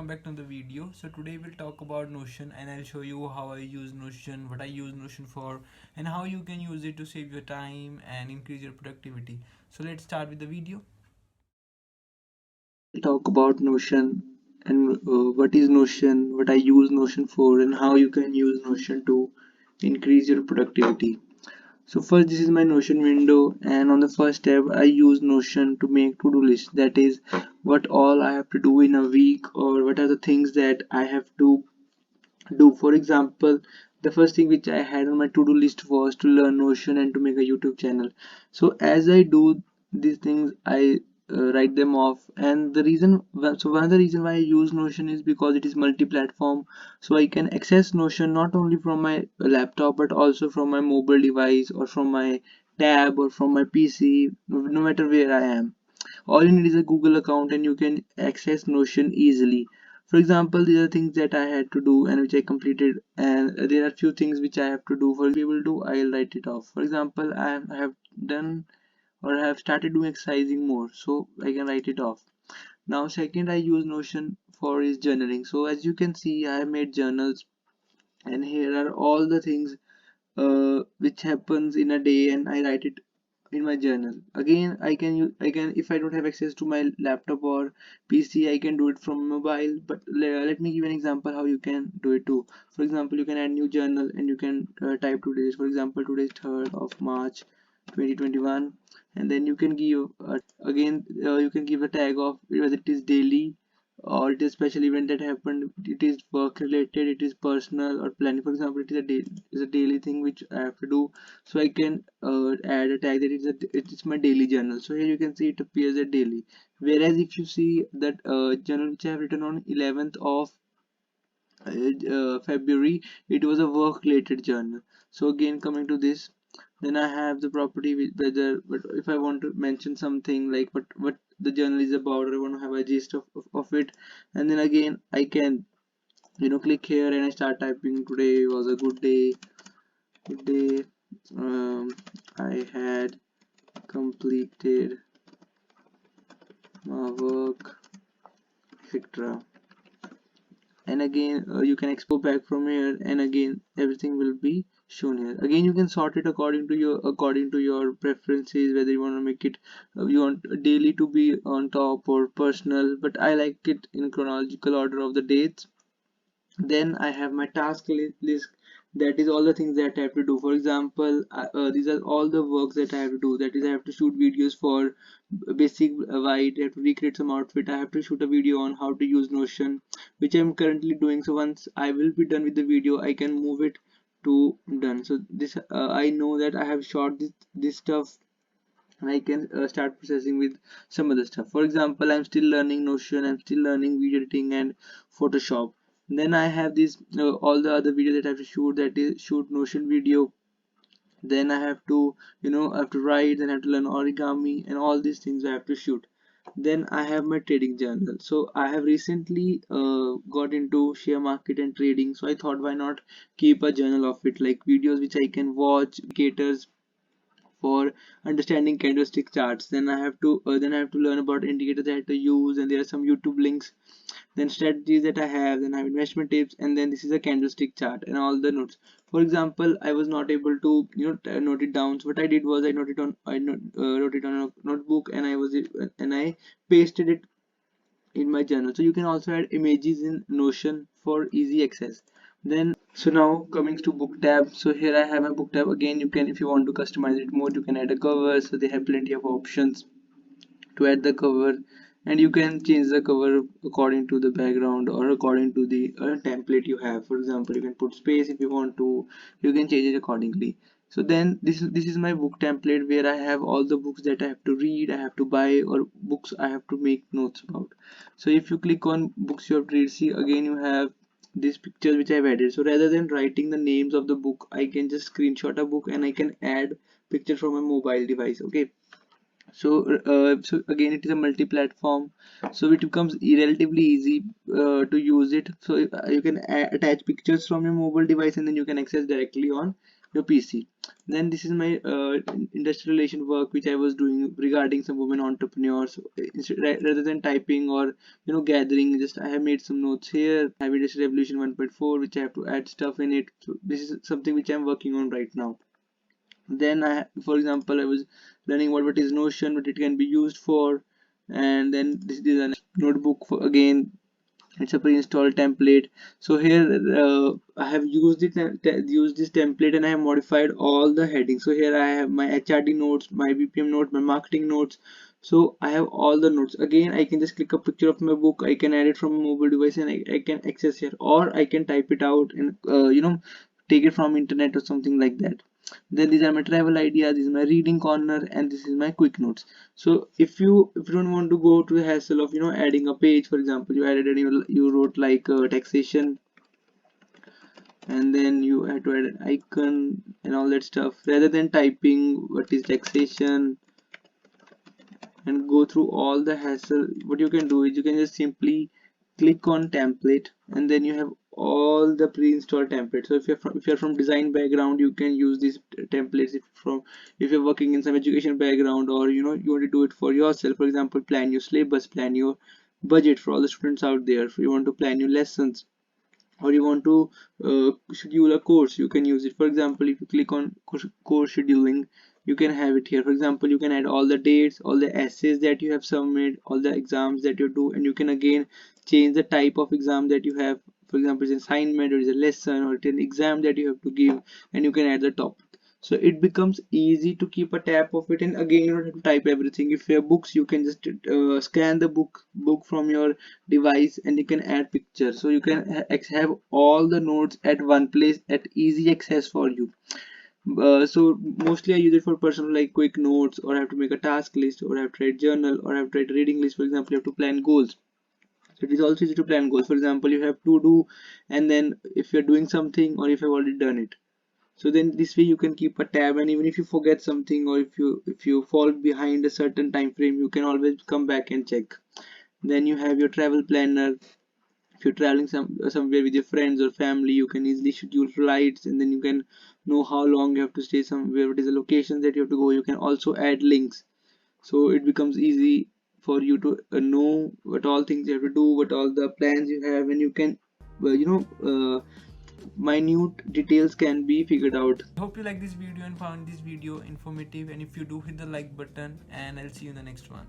welcome back to the video. So today we'll talk about Notion and I'll show you how I use Notion, what I use Notion for, and how you can use it to save your time and increase your productivity. So let's start with the video. Talk about Notion and what is Notion, what I use Notion for, and how you can use Notion to increase your productivity. So first, this is my Notion window, and on the first tab I use Notion to make to-do list. That is what all I have to do in a week, or what are the things that I have to do. For example, the first thing which I had on my to-do list was to learn Notion and to make a YouTube channel. So as I do these things, I write them off. And the reason, so one of the reason why I use Notion is because it is multi-platform. So I can access Notion not only from my laptop but also from my mobile device or from my tab or from my PC, no matter where I am. All you need is a Google account and you can access Notion easily. For example, these are things that I had to do and which I completed, and there are few things which I have to do. For example, able to, I'll write it off. For example, I have done or I have started doing exercising more, so I can write it off. Now second I use Notion for is journaling. So as you can see, I have made journals, and here are all the things which happens in a day, and I write it in my journal. Again, I can, if I don't have access to my laptop or PC, I can do it from mobile. But let me give an example how you can do it too. For example, you can add new journal and you can type today's. For example, today's 3rd of March 2021, and then you can give again you can give a tag of whether it is daily or it is special event that happened, it is work related, it is personal or planning. For example, it is a daily thing which I have to do, so I can add a tag that it is my daily journal. So here you can see it appears as daily. Whereas if you see that journal which I have written on 11th of February, it was a work related journal. So again, coming to this, then I have the property with whether, but if I want to mention something like what the journal is about, or I want to have a gist of it, and then again I can click here and I start typing. Today was a good day. Good day. I had completed my work, etc. And again you can export back from here, and again everything will be shown here. Again you can sort it according to your preferences, whether you want to make it you want daily to be on top or personal, but I like it in chronological order of the dates. Then I have my task list, that is all the things that I have to do. For example, these are all the works that I have to do. That is, I have to shoot videos for basic white, I have to recreate some outfit, I have to shoot a video on how to use Notion, which I'm currently doing. So once I will be done with the video, I can move it to done. So this I know that I have shot this stuff, and I can start processing with some other stuff. For example, I'm still learning Notion, I'm still learning video editing and Photoshop. Then I have this all the other videos that I have to shoot, that is shoot Notion video. Then I have to I have to write, then I have to learn origami, and all these things I have to shoot. Then I have my trading journal. So I have recently got into share market and trading, so I thought why not keep a journal of it, like videos which I can watch, indicators for understanding candlestick charts. Then I have to learn about indicators that I have to use, and there are some YouTube links. Then strategies that I have, then I have investment tips, and then this is a candlestick chart and all the notes. For example, I was not able to note it down, so what I did was wrote it on a notebook, and I pasted it in my journal. So you can also add images in Notion for easy access. Then so now coming to book tab, so here I have a book tab. Again, you can, if you want to customize it more, you can add a cover. So they have plenty of options to add the cover, and you can change the cover according to the background or according to the template you have. For example, you can put space if you want to, you can change it accordingly. So then this is my book template, where I have all the books that I have to read, I have to buy, or books I have to make notes about. So if you click on books you have to read, see again you have these pictures which I've added. So rather than writing the names of the book, I can just screenshot a book and I can add picture from a mobile device. Okay, so again it is a multi-platform, so it becomes relatively easy to use it. So you can attach pictures from your mobile device, and then you can access directly on your PC. Then this is my industrial relation work which I was doing regarding some women entrepreneurs. Rather than typing or gathering, just I have made some notes here. I have Industrial Revolution 1.4 which I have to add stuff in it. So this is something which I'm working on right now. Then for example, I was learning what is Notion, what it can be used for. And then this is a notebook for, again, it's a pre-installed template. So here I have used used this template, and I have modified all the headings. So here I have my HRD notes, my BPM note, my marketing notes. So I have all the notes. Again, I can just click a picture of my book, I can add it from a mobile device, and I can access here, or I can type it out and take it from internet or something like that. Then these are my travel ideas, this is my reading corner, and this is my quick notes. So if you don't want to go to the hassle of adding a page, for example, you added and you wrote like taxation, and then you had to add an icon and all that stuff, rather than typing what is taxation and go through all the hassle, what you can do is you can just simply click on template, and then you have all the pre-installed templates. So if you're from design background, you can use these templates. If you're working in some education background, or you want to do it for yourself, for example, plan your syllabus, plan your budget for all the students out there. If you want to plan your lessons, or you want to schedule a course, you can use it. For example, if you click on course scheduling, you can have it here. For example, you can add all the dates, all the essays that you have submitted, all the exams that you do, and you can again change the type of exam that you have. For example, it's an assignment, or it's a lesson, or it's an exam that you have to give, and you can add the topic. So it becomes easy to keep a tab of it, and again, you don't have to type everything. If you have books, you can just scan the book from your device, and you can add pictures. So you can have all the notes at one place at easy access for you. So mostly I use it for personal, like quick notes, or I have to make a task list, or I have to write journal, or I have to write a reading list. For example, you have to plan goals. So it is also easy to plan goals. For example, you have to do, and then if you're doing something, or if you've already done it, so then this way you can keep a tab, and even if you forget something, or if you fall behind a certain time frame, you can always come back and check. Then you have your travel planner. If you're traveling somewhere with your friends or family, you can easily schedule flights, and then you can know how long you have to stay somewhere, what is the location that you have to go. You can also add links, so it becomes easy for you to know what all things you have to do, what all the plans you have, and you can minute details can be figured out. Hope you like this video and found this video informative, and if you do, hit the like button, and I'll see you in the next one.